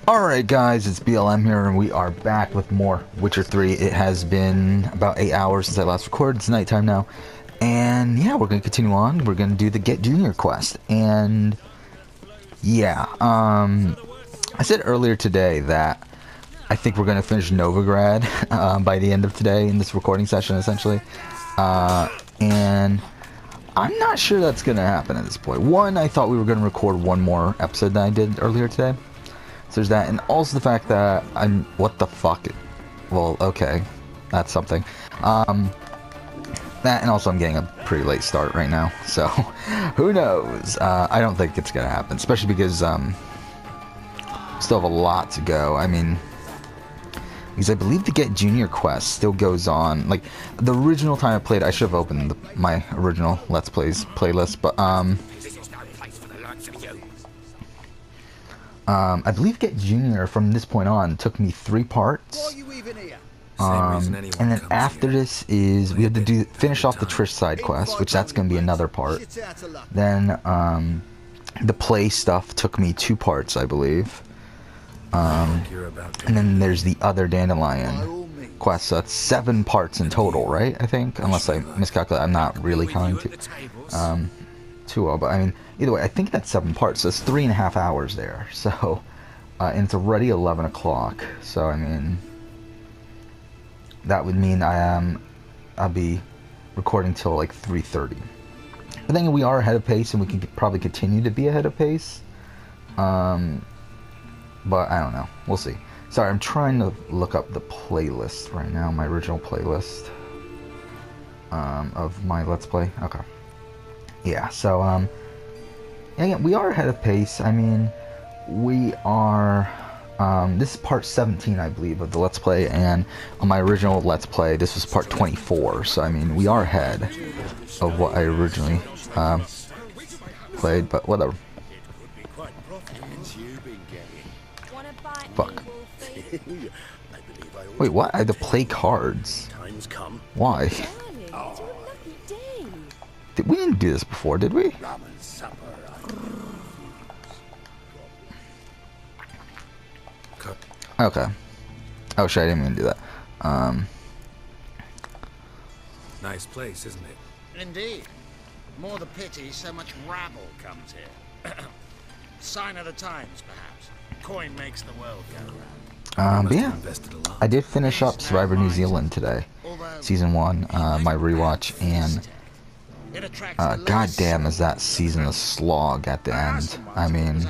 Alright guys, it's BLM here and we are back with more Witcher 3. It has been about 8 hours since I last recorded. It's nighttime now. And yeah, we're going to continue on. We're going to do the Get Junior quest. And yeah, I said earlier today that I think we're going to finish Novigrad by the end of today in this recording session essentially. And I'm not sure that's going to happen at this point. One, I thought we were going to record one more episode than I did earlier today. So there's that, and also the fact that what the fuck? Well, okay, that's something. That, and also I'm getting a pretty late start right now, so who knows? I don't think it's gonna happen, especially because still have a lot to go. I mean, because I believe the Get Junior quest still goes on. Like the original time I played, I should have opened my original Let's Plays playlist, but I believe Get Junior from this point on took me 3 parts. And then after this is we have to finish off the Trish side quest, which that's gonna be another part. Then the play stuff took me 2 parts, I believe. And then there's the other Dandelion quest, so that's 7 parts in total, right? I think, unless I miscalculate. I'm not really counting too well, but I mean, either way, I think that's 7 parts, so it's 3.5 hours there. So, and it's already 11 o'clock. So I mean, that would mean I'll be recording till like 3:30. But then we are ahead of pace, and we can probably continue to be ahead of pace. But I don't know. We'll see. Sorry, I'm trying to look up the playlist right now, my original playlist of my Let's Play. Okay. Yeah, so, again, we are ahead of pace. I mean, we are, this is part 17, I believe, of the Let's Play, and on my original Let's Play, this was part 24, so, I mean, we are ahead of what I originally, played, but whatever. Fuck. Wait, what? I have to play cards? Why? We didn't do this before, did we? Okay. Oh shit, I didn't mean to do that. Nice place, isn't it? Indeed. More the pity so much rabble comes here. Sign of the times, perhaps. Coin makes the world go round. But yeah, I did finish up Survivor New Zealand today. Season 1, my rewatch, and god damn is that season a slog at the end. I mean,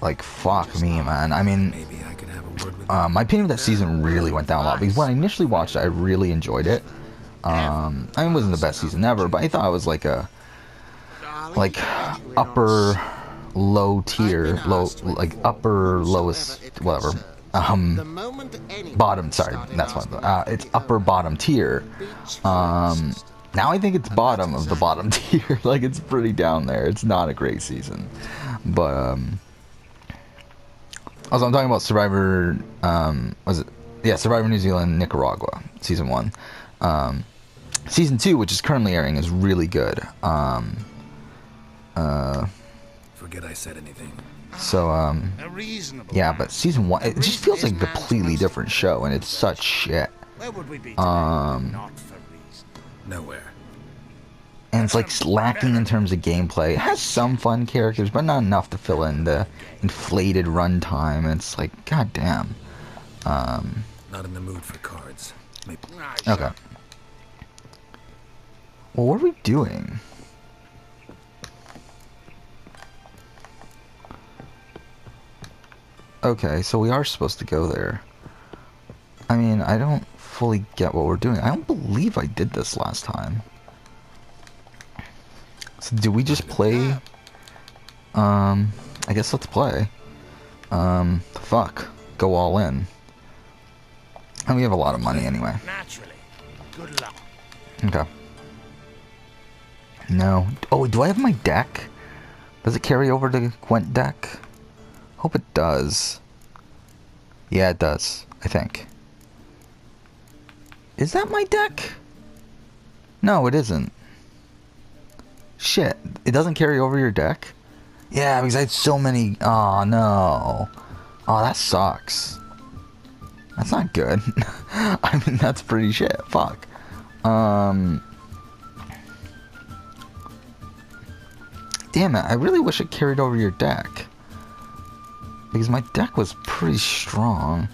like, fuck me, man. I mean, my opinion of that season really went down a lot, because when I initially watched it, I really enjoyed it. I mean, it wasn't the best season ever, but I thought it was like a, upper low tier, like upper lowest, whatever. Bottom, sorry, that's what, it's upper bottom tier. Now I think it's bottom of the bottom tier. Like, it's pretty down there. It's not a great season. But, also, I'm talking about Survivor, was it? Yeah, Survivor New Zealand, Nicaragua, Season 1. Season 2, which is currently airing, is really good. Forget I said anything. So, yeah, but Season 1, it just feels like a completely different show, and it's such shit. Where would we be today? Not for reason. Nowhere. And it's like lacking in terms of gameplay. It has some fun characters, but not enough to fill in the inflated runtime. It's like, goddamn. Not in the mood for cards. Maybe. Okay. Well, what are we doing? Okay, so we are supposed to go there. I mean, I don't fully get what we're doing. I don't believe I did this last time. So do we just play? I guess let's play. Fuck. Go all in. And we have a lot of money anyway. Naturally. Good luck. Okay. No. Oh, do I have my deck? Does it carry over to Gwent deck? Hope it does. Yeah, it does, I think. Is that my deck? No, it isn't. Shit, it doesn't carry over your deck? Yeah, because I had so many... Oh, no. Oh, that sucks. That's not good. I mean, that's pretty shit. Fuck. Damn it, I really wish it carried over your deck. Because my deck was pretty strong.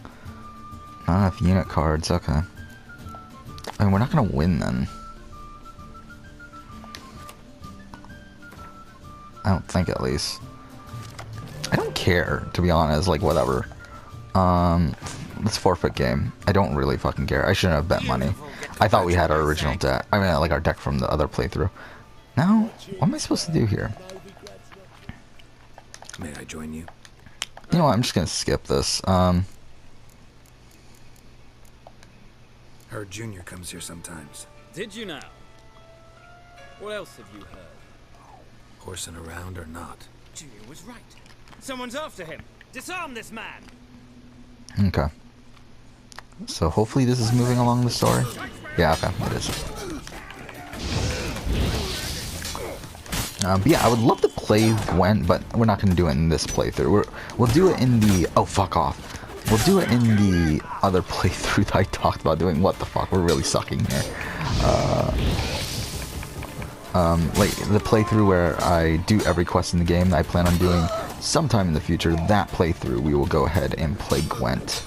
Not enough unit cards, okay. I mean, we're not gonna win then. I don't think, at least. I don't care, to be honest, like, whatever. Let's forfeit game. I don't really fucking care. I shouldn't have bet money. I thought we had our original deck. I mean, like, our deck from the other playthrough. Now, what am I supposed to do here? May I join you? You know what, I'm just gonna skip this. Heard Junior comes here sometimes. Did you now? What else have you heard? Horsing around or not? Junior was right. Someone's after him. Disarm this man. Okay. So hopefully this is moving along the story. Yeah, okay, it is. But yeah, I would love to play Gwent, but we're not going to do it in this playthrough. We'll do it in the... Oh, fuck off. We'll do it in the other playthrough that I talked about doing. What the fuck? We're really sucking here. Like, the playthrough where I do every quest in the game that I plan on doing sometime in the future, that playthrough, we will go ahead and play Gwent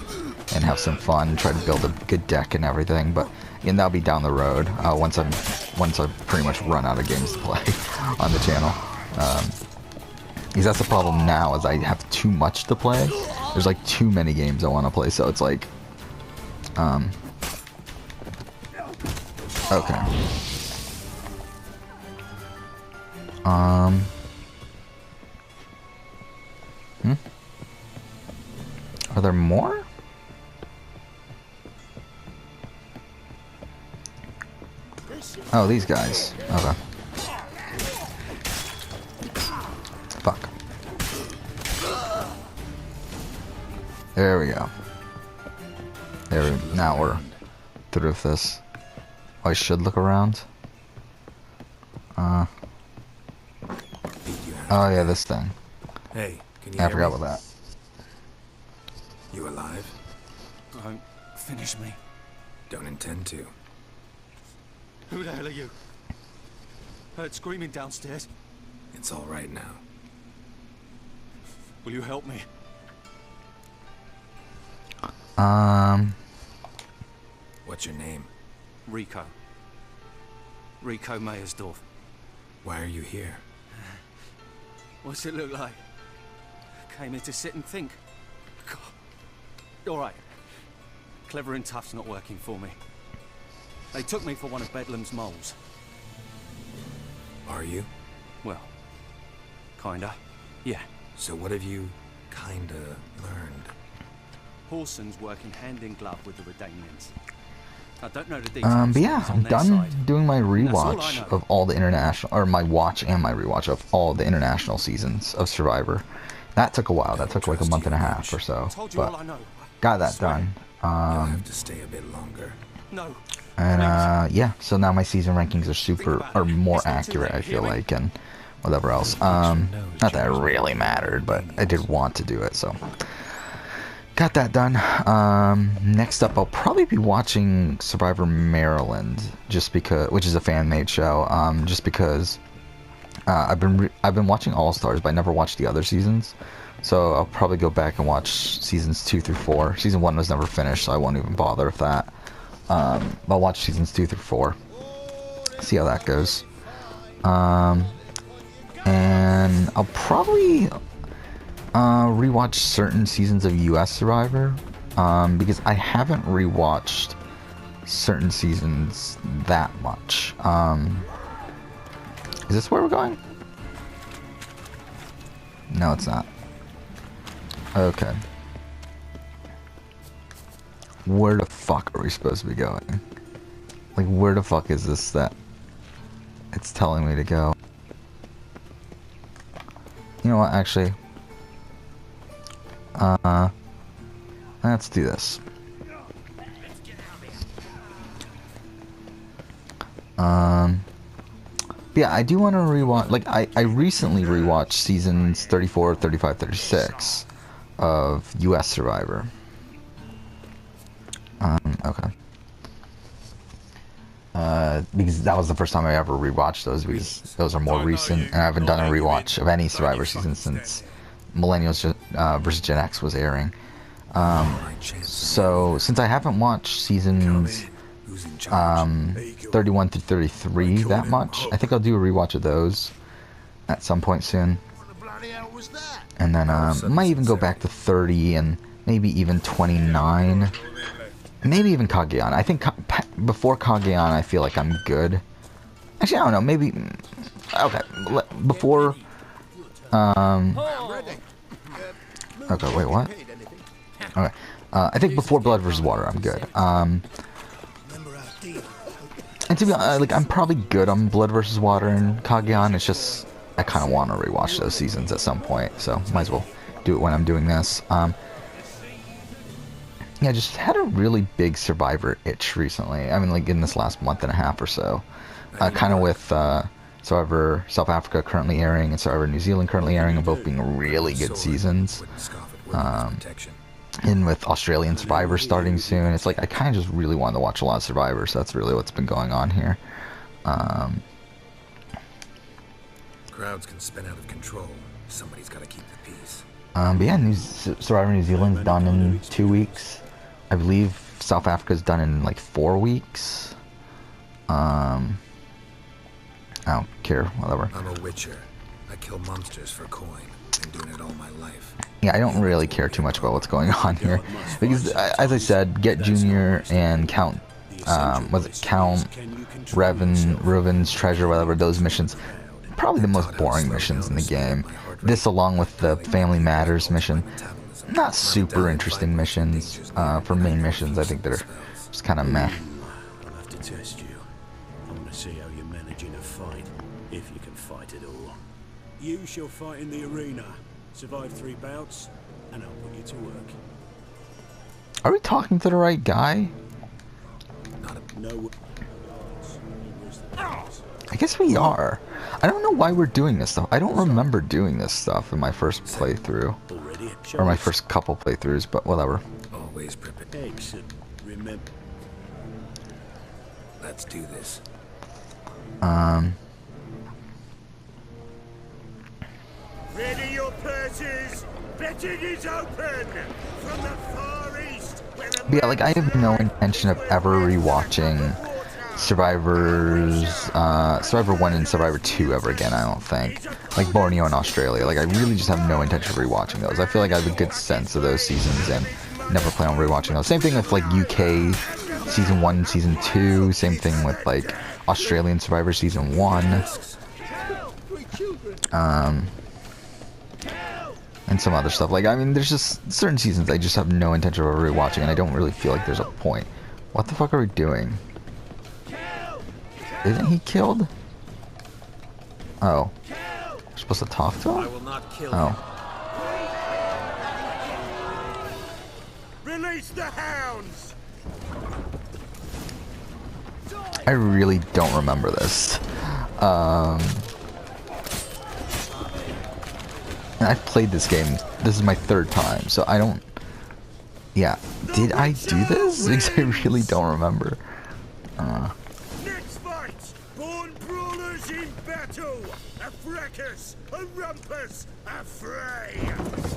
and have some fun, try to build a good deck and everything, but again, that'll be down the road, once I've pretty much run out of games to play on the channel. Because that's the problem now, is I have too much to play. There's like too many games I want to play, so it's like, okay. Are there more? Oh, these guys. Okay. Fuck. There we go. Now we're through with this. Oh, I should look around. Oh yeah, this thing. Hey, can you I hear forgot me? about that. You alive? Don't finish me. Don't intend to. Who the hell are you? Heard screaming downstairs. It's all right now. Will you help me? What's your name? Rico. Rico Meyersdorf. Why are you here? What's it look like? Came here to sit and think. God. All right. Clever and tough's not working for me. They took me for one of Bedlam's moles. Are you? Well, kinda. Yeah. So what have you kinda learned? Whoreson's working hand in glove with the Redanians. I don't know the details. But yeah, I'm done doing my all I rewatch know. of all the international, or my watch and my rewatch of all the international seasons of Survivor. That took a while. That took like a month and a half or so, Told you all I but know. got that Swear. done. You'll have to stay a bit longer. No. And yeah, so now my season rankings are super, or more accurate, I feel like, and whatever else. Not that it really mattered, but I did want to do it, so got that done. Next up, I'll probably be watching Survivor Maryland, just because, which is a fan-made show. Just because I've been watching All Stars, but I never watched the other seasons. So I'll probably go back and watch seasons 2 through 4. Season 1 was never finished, so I won't even bother with that. I'll watch seasons 2 through 4. See how that goes. And I'll probably rewatch certain seasons of US Survivor, because I haven't rewatched certain seasons that much. Is this where we're going? No, it's not. Okay. Where the fuck are we supposed to be going? Like, where the fuck is this that it's telling me to go? You know what, actually? Let's do this. Yeah, I do want to rewatch, like, I recently rewatched seasons 34, 35, 36. of U.S. Survivor. Okay. Because that was the first time I ever rewatched those, because those are more recent, and I haven't done a rewatch of any Survivor season since Millennials vs. Gen X was airing. So since I haven't watched seasons 31 through 33 that much, I think I'll do a rewatch of those at some point soon. And then might even go back to 30 and maybe even 29. Maybe even Kageyan. I think before Kageyan, I feel like I'm good. Actually, I don't know. Maybe... Okay. Before... Okay, wait, what? Okay. I think before Blood vs. Water, I'm good. And to be honest, like, I'm probably good on Blood vs. Water and Kageyan. It's just... I kind of want to rewatch those seasons at some point. So, might as well do it when I'm doing this. Yeah, just had a really big Survivor itch recently. I mean, like in this last month and a half or so. Kind of with Survivor South Africa currently airing and Survivor New Zealand currently airing, and both being really good seasons. And with Australian Survivor starting soon, it's like I kind of just really wanted to watch a lot of Survivor, so that's really what's been going on here. Crowds can spin out of control. Somebody's got to keep the peace. But yeah, Survivor New Zealand's done in 2 weeks. I believe South Africa's done in like 4 weeks. I don't care, whatever. I'm a witcher. I kill monsters for coin. Been doing it all my life. Yeah, I don't really care too much about what's going on here, because as I said, Get Junior and Count, was it Count Reuben's Treasure, whatever, those missions, probably the most boring missions in the game. This, along with the Family Matters mission, not super interesting missions. For main missions, I think they're just kind of meh. I'll have to test you. I want to see how you manage in a fight, if you can fight at all. You shall fight in the arena, survive 3 bouts, and I'll put you to work. Are we talking to the right guy? No. I guess we are. I don't know why we're doing this stuff. I don't remember doing this stuff in my first playthrough. Or my first couple playthroughs, but whatever. Always prepared. Excellent. Remember. Let's do this. Ready your purses. Betting is open from the far east. But yeah, like, I have no intention of ever rewatching Survivor 1 and Survivor 2 ever again, I don't think. Like Borneo and Australia, like I really just have no intention of rewatching those. I feel like I have a good sense of those seasons and never plan on rewatching those. Same thing with like UK Season 1, Season 2, same thing with like Australian Survivor Season 1. And some other stuff. Like, I mean, there's just certain seasons I just have no intention of rewatching, and I don't really feel like there's a point. What the fuck are we doing? Isn't he killed? Oh. We're supposed to talk to him? I will not kill oh. Release the hounds. I really don't remember this. And I've played this game. This is my 3rd time, so I don't... Yeah. Did I do this? Because I really don't remember. Next fight. Born brawlers in battle. A fracas. A rumpus. A fray.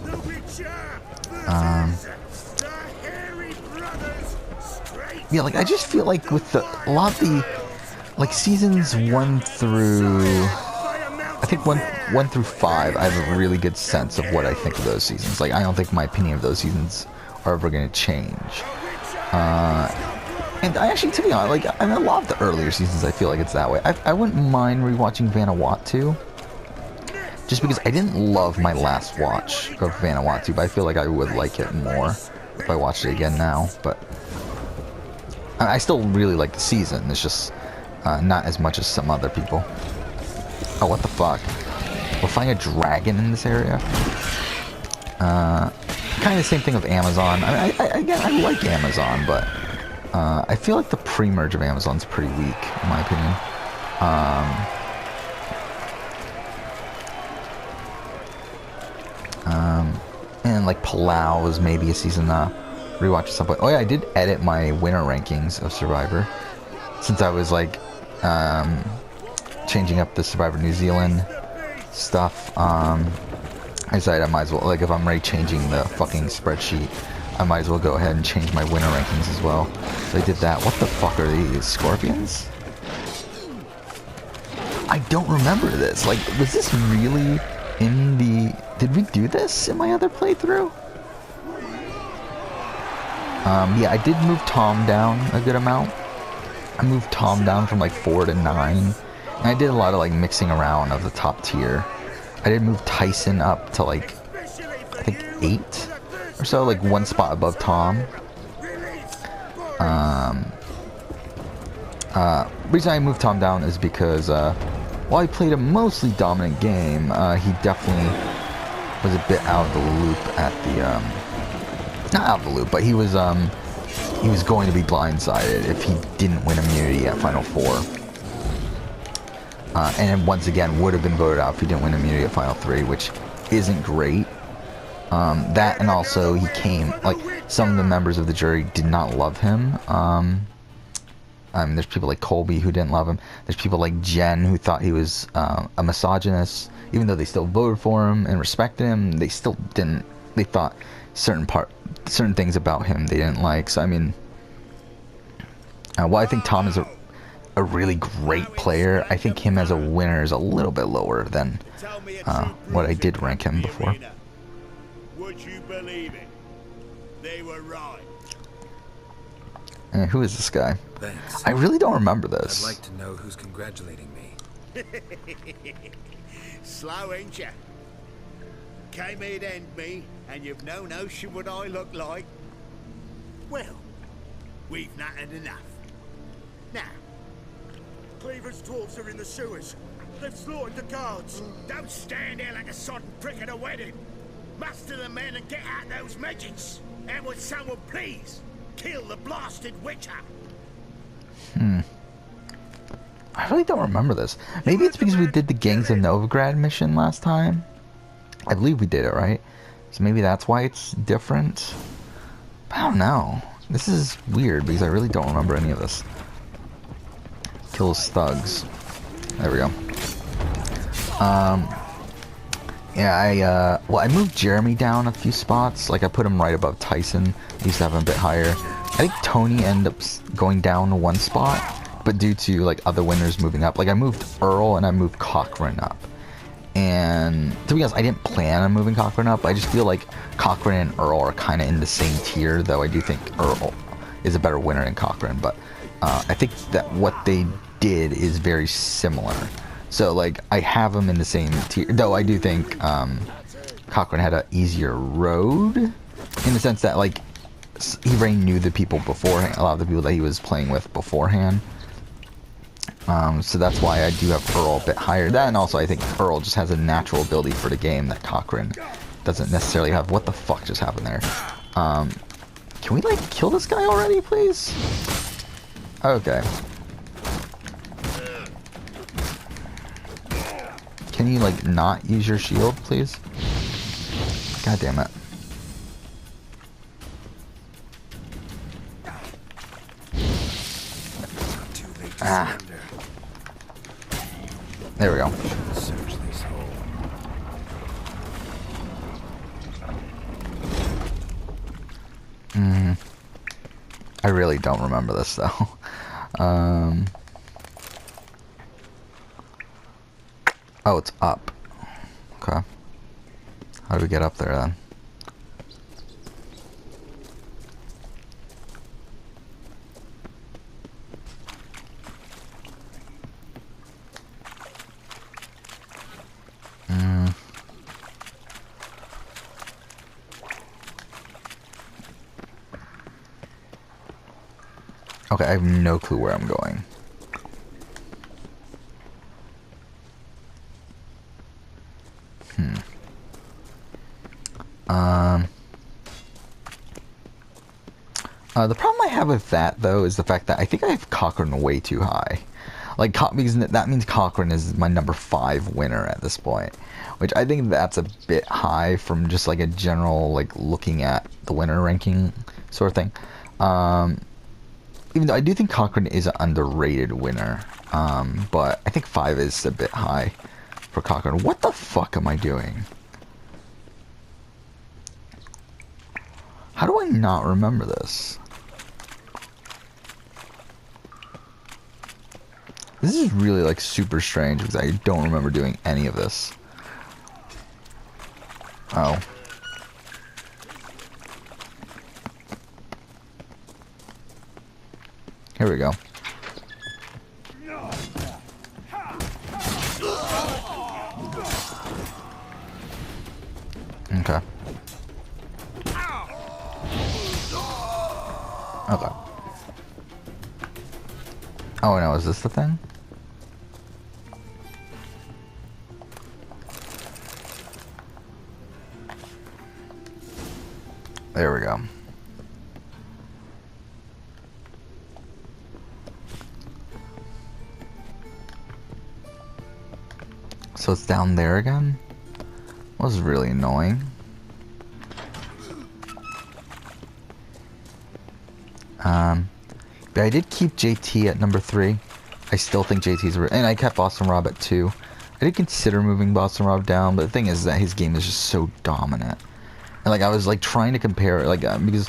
The Witcher versus the Hairy Brothers. Straight. Yeah, like, I just feel like with a lot of the... Like, seasons 1 through... I think 1 through 5, I have a really good sense of what I think of those seasons. Like, I don't think my opinion of those seasons are ever going to change. And I actually, to be honest, like, I mean, a lot of the earlier seasons, I feel like it's that way. I wouldn't mind rewatching Vanuatu, just because I didn't love my last watch of Vanuatu, but I feel like I would like it more if I watched it again now. But I still really like the season. It's just not as much as some other people. Oh, what the fuck? We'll find a dragon in this area. Kind of the same thing with Amazon. I mean, again, I like Amazon, but I feel like the pre-merge of Amazon's pretty weak, in my opinion. And like Palau is maybe a season rewatch at some point. Oh yeah, I did edit my winner rankings of Survivor, since I was like changing up the Survivor New Zealand stuff. I decided I might as well, like, if I'm already changing the fucking spreadsheet, I might as well go ahead and change my winner rankings as well. So I did that. What the fuck are these? Scorpions? I don't remember this. Like, was this really in the... Did we do this in my other playthrough? Yeah, I did move Tom down a good amount. I moved Tom down from like 4 to 9. And I did a lot of like mixing around of the top tier. I did move Tyson up to like, I think 8 or so, like 1 spot above Tom. Reason I moved Tom down is because while he played a mostly dominant game, he definitely was a bit out of the loop at the not out of the loop, but he was going to be blindsided if he didn't win immunity at Final Four. And once again would have been voted out if he didn't win immunity at Final 3, which isn't great. That, and also he came, like, some of the members of the jury did not love him. There's people like Colby who didn't love him. There's people like Jen who thought he was a misogynist. Even though they still voted for him and respected him, they still didn't. They thought certain things about him they didn't like. So I mean, while I think Tom is a really great player, I think him as a winner is a little bit lower than what I did rank him before. Would you believe it? They were right. Who is this guy? Thanks. I really don't remember this. I'd like to know who's congratulating me. Slow, ain't ya? Came here to end me, and you've no notion what I look like. Well, we've not had enough. Now, Cleaver's dwarves are in the sewers. They've slaughtered the guards. Don't stand there like a sodden prick at a wedding. Muster the men and get out those midgets. And would someone please kill the blasted witcher? I really don't remember this. Maybe it's because we did the Gangs of Novigrad mission last time. I believe we did it, right? So maybe that's why it's different. I don't know. This is weird because I really don't remember any of this. Kills thugs. There we go. Yeah, I moved Jeremy down a few spots. Like, I put him right above Tyson. I used to have him a bit higher. I think Tony ended up going down 1 spot, but due to, like, other winners moving up. Like, I moved Earl and I moved Cochran up. And, to be honest, I didn't plan on moving Cochran up. I just feel like Cochran and Earl are kind of in the same tier, though I do think Earl is a better winner than Cochran. But I think that what they did is very similar. So, like, I have them in the same tier, though I do think Cochran had an easier road, in the sense that, like, he already knew the people beforehand, a lot of the people that he was playing with beforehand. So that's why I do have Earl a bit higher. That, and also I think Earl just has a natural ability for the game that Cochran doesn't necessarily have. What the fuck just happened there? Can we, like, kill this guy already, please? Okay. Can you, like, not use your shield, please? God damn it. Ah. There we go. I really don't remember this, though. Oh, it's up. Okay. How do we get up there, then? Okay, I have no clue where I'm going. The problem I have with that, though, is the fact that I think I have Cochran way too high. Like, because that means Cochrane is my number 5 winner at this point, which I think that's a bit high from just like a general like looking at the winner ranking sort of thing. Even though I do think Cochrane is an underrated winner, but I think 5 is a bit high for Cochrane. What the fuck am I doing? How do I not remember this? This is really like super strange because I don't remember doing any of this. Oh. Here we go. Okay. Okay. Oh no, is this the thing? There we go. So it's down there again? That was really annoying. But I did keep JT at number 3. I still think JT's... And I kept Boston Rob at 2. I did consider moving Boston Rob down, but the thing is that his game is just so dominant. And like I was like trying to compare, like because,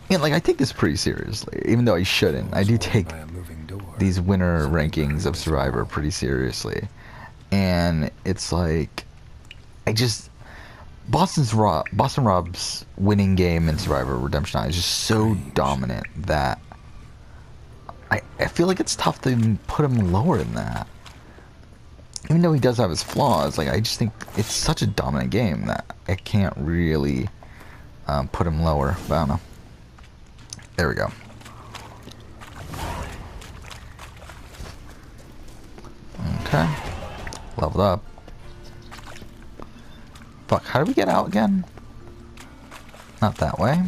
you know, like I take this pretty seriously, even though I shouldn't. I do take these winner rankings of Survivor pretty seriously, and it's like, I just Boston Rob's winning game in Survivor Redemption is just so dominant that I feel like it's tough to put him lower than that. Even though he does have his flaws, like I just think it's such a dominant game that I can't really put him lower. But I don't know. There we go. Okay. Leveled up. Fuck, how do we get out again? Not that way.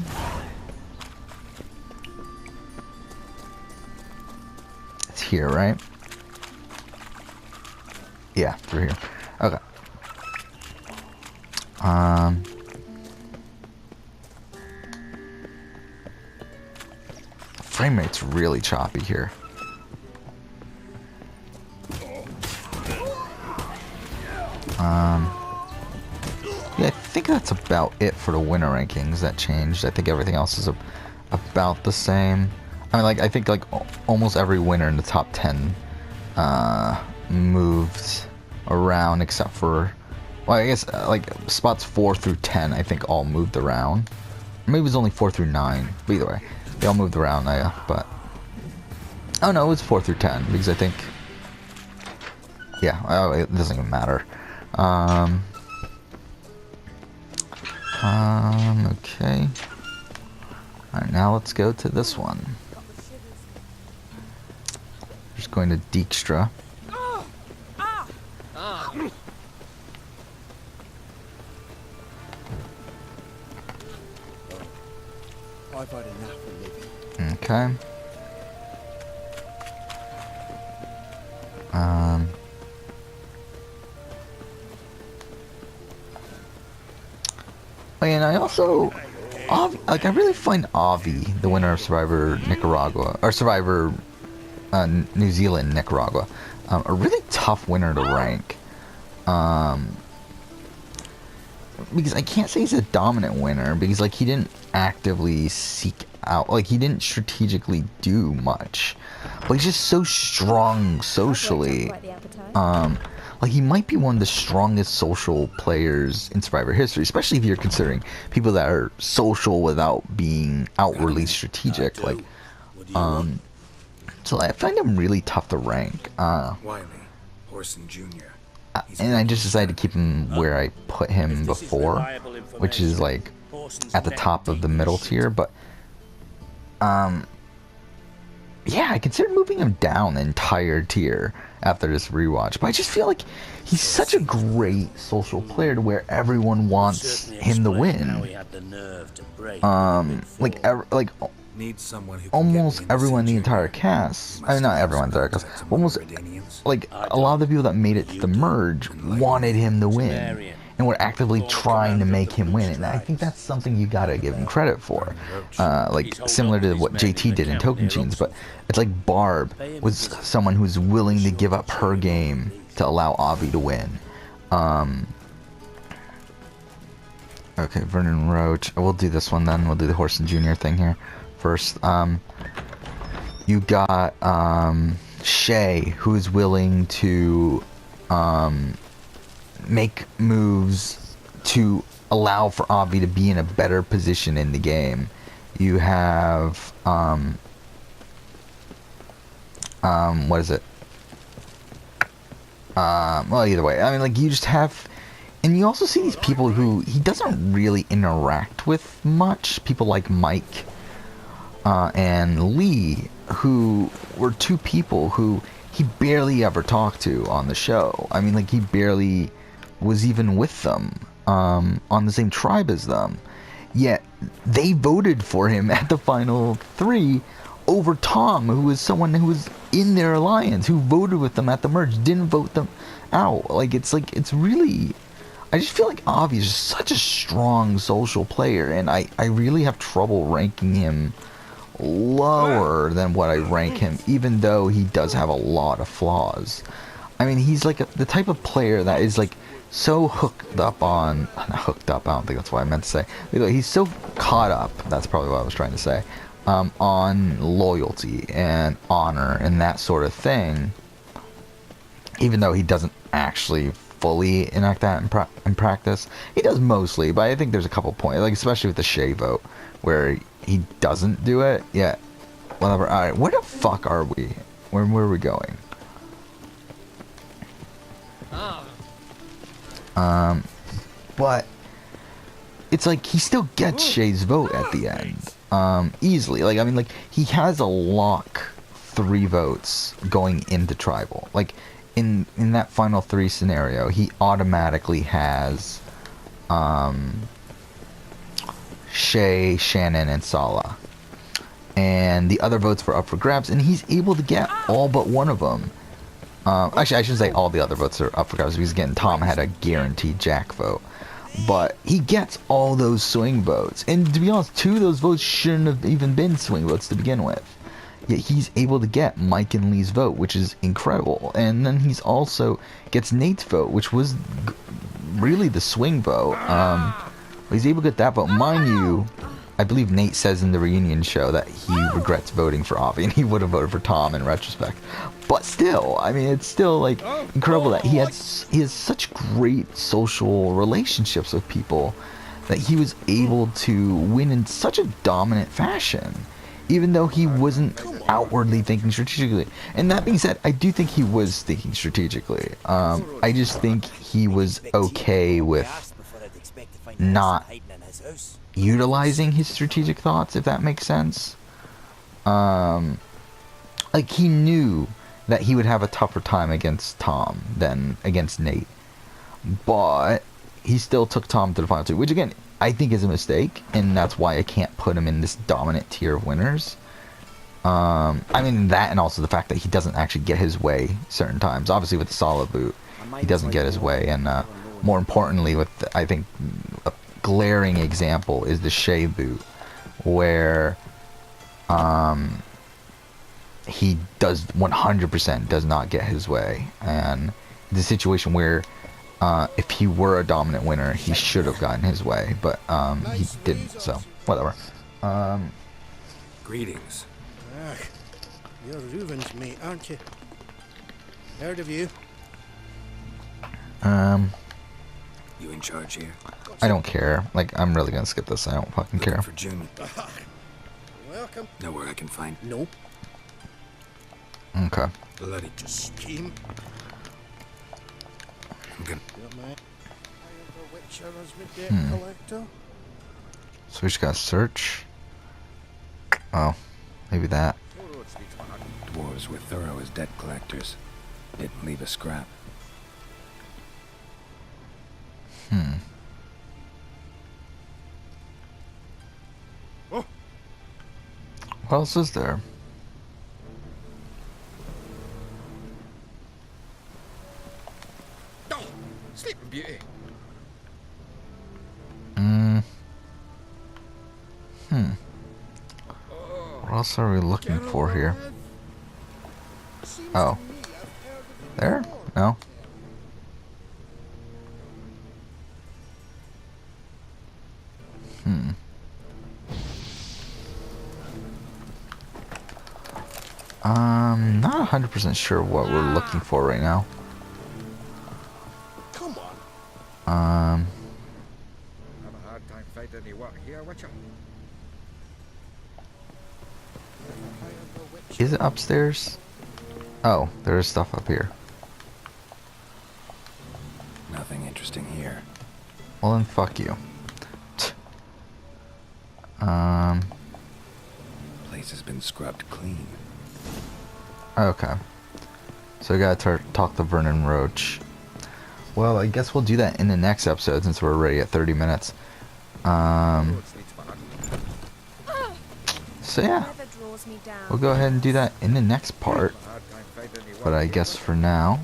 It's here, right? Yeah, through here. Okay. Frame rate's really choppy here. Yeah, I think that's about it for the winner rankings that changed. I think everything else is about the same. I mean, like, I think, like, almost every winner in the top 10 moved around except for, well, I guess, like, spots 4 through 10, I think, all moved around. Maybe it was only 4 through 9, but either way, they all moved around, but, oh no, it was 4 through 10, because I think, yeah, it doesn't even matter. Okay. Alright, now let's go to this one. Just going to Dijkstra. I've had enough of living. Okay. Oh, and I also, like, I really find Avi, the winner of Survivor Nicaragua, or Survivor New Zealand Nicaragua, a really tough winner to rank. Because I can't say he's a dominant winner, because, like, he didn't actively seek out, like, he didn't strategically do much, but he's just so strong socially. Like, he might be one of the strongest social players in Survivor history, especially if you're considering people that are social without being outwardly strategic. Like, so I find him really tough to rank. Wiley, Horson Jr. And I just decided to keep him where I put him before, which is like at the top of the middle tier. But yeah, I considered moving him down the entire tier after this rewatch, but I just feel like he's such a great social player to where everyone wants him to win. Like Need someone who can almost get me in everyone in the situ. entire cast, I Must mean not have everyone in the entire cast, contacts but almost among the Redanians. like a lot of the people that made it to the merge wanted him to win and were actively trying to make him win, and I think that's something you gotta give him credit for. Like similar to what JT did in Tocantins, but it's like Barb was someone who's willing to give up her game to allow Avi to win. Okay, Vernon Roach. We'll do this one then. We'll do the Horson Jr. thing here first. You got Shay, who's willing to make moves to allow for Avi to be in a better position in the game. You have what is it? Well, either way, I mean, like, you just have, and you also see these people who he doesn't really interact with much. People like Mike and Lee, who were two people who he barely ever talked to on the show. I mean, like, he barely was even with them, on the same tribe as them. Yet, they voted for him at the final 3 over Tom, who was someone who was in their alliance, who voted with them at the merge, didn't vote them out. It's really, I just feel like Avi is such a strong social player, and I really have trouble ranking him lower than what I rank him, even though he does have a lot of flaws. I mean, he's like the type of player that is like so hooked up on, not hooked up, I don't think that's what I meant to say. He's so caught up, that's probably what I was trying to say, on loyalty and honor and that sort of thing, even though he doesn't actually fully enact that in practice. He does mostly, but I think there's a couple points, like especially with the Shay vote, where he doesn't do it. Yeah, whatever. Alright, where the fuck are we? Where are we going? But it's like he still gets Shay's vote at the end, easily. Like, I mean, like, he has a lock 3 votes going into tribal. Like, in that final 3 scenario, he automatically has Shay, Shannon, and Sala, and the other votes were up for grabs, and he's able to get all but one of them. Actually, I should say all the other votes are up for grabs, because again, Tom had a guaranteed Jack vote. But he gets all those swing votes. And to be honest, 2 of those votes shouldn't have even been swing votes to begin with. Yet he's able to get Mike and Lee's vote, which is incredible. And then he's also gets Nate's vote, which was really the swing vote. He's able to get that vote. Mind you, I believe Nate says in the reunion show that he regrets voting for Avi, and he would have voted for Tom in retrospect. But still, I mean, it's still like incredible that he has such great social relationships with people, that he was able to win in such a dominant fashion, even though he wasn't outwardly thinking strategically. And that being said, I do think he was thinking strategically. I just think he was okay with not utilizing his strategic thoughts, if that makes sense. Like, he knew that he would have a tougher time against Tom than against Nate, but he still took Tom to the final 2, which again, I think is a mistake, and that's why I can't put him in this dominant tier of winners. I mean, that, and also the fact that he doesn't actually get his way certain times. Obviously with the solid boot, he doesn't get his way, and more importantly, with I think a glaring example is the Shay boot, where he does 100% does not get his way, and the situation where if he were a dominant winner, he should have gotten his way, but he didn't, so whatever. Greetings. You're Reuven's mate, aren't you? Heard of you. You in charge here? I don't care. Like, I'm really gonna skip this. I don't fucking care. For June. Welcome. Know where I can find? Nope. Okay. Bloody Scheme. I'm gonna. Got my eye over Witcher's with debt collector. So we just gotta search. Oh, maybe that. Dwarves were thorough as debt collectors. Didn't leave a scrap. What else is there? Oh, Sleeping Beauty. What else are we looking for here? Oh. There? No. Not 100% sure what we're looking for right now. Come on. Have a hard time finding any work here, Witcher. Is it upstairs? Oh, there's stuff up here. Nothing interesting here. Well then, fuck you. Place has been scrubbed clean. Okay. So we gotta talk to Vernon Roach. Well, I guess we'll do that in the next episode since we're already at 30 minutes. So yeah, we'll go ahead and do that in the next part. But I guess for now,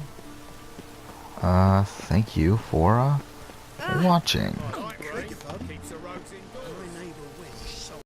thank you for watching.